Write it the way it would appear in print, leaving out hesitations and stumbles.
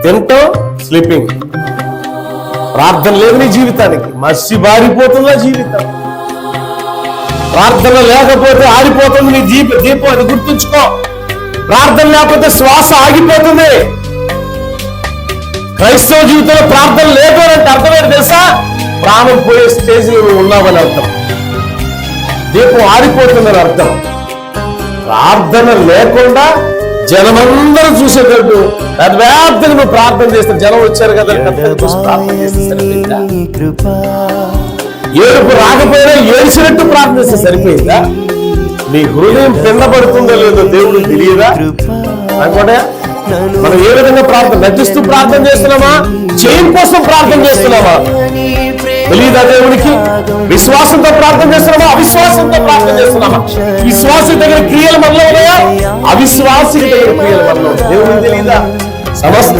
తింటాం, స్లీపింగ్. ప్రార్థన లేదు నీ జీవితానికి, మసి బారిపోతుందా జీవితం. ప్రార్థన లేకపోతే ఆరిపోతుంది నీ దీపం, అది గుర్తుంచుకో. ప్రార్థన లేకపోతే శ్వాస ఆగిపోతుంది. క్రైస్తవ జీవితంలో ప్రార్థన లేదు అంటే అర్థమైంది తెలుసా? ప్రాణం పోయే స్టేజ్లో నువ్వు ఉన్నావని అర్థం. దీపం ఆరిపోతుందని అర్థం. ప్రార్థన లేకుండా జనమందరూ చూసేటట్టు పెద్ద నువ్వు ప్రార్థన చేస్తే జనం వచ్చారు కదా ప్రార్థన చేస్తే సరిపోయిందా? ఏడుపు రాకపోయినా ఏడ్చినట్టు ప్రార్థన చేస్తే సరిపోయిందా? నీ హృదయం పిండబడుతుందో లేదో దేవుడికి తెలియదా? అనుకోండి, మనం ఏ విధంగా ప్రార్థన నటిస్తూ ప్రార్థన చేస్తున్నామా, చేయడం కోసం ప్రార్థన చేస్తున్నామా తెలియదా దేవుడికి? విశ్వాసంతో ప్రార్థన చేస్తున్నామా, అవిశ్వాసంతో ప్రార్థన చేస్తున్నామా? విశ్వాసం దగ్గర క్రియలు మనలో ఉన్నాయా, అవిశ్వాసికి దగ్గర క్రియలు మనలో దేవుడికి తెలియదా? సమస్త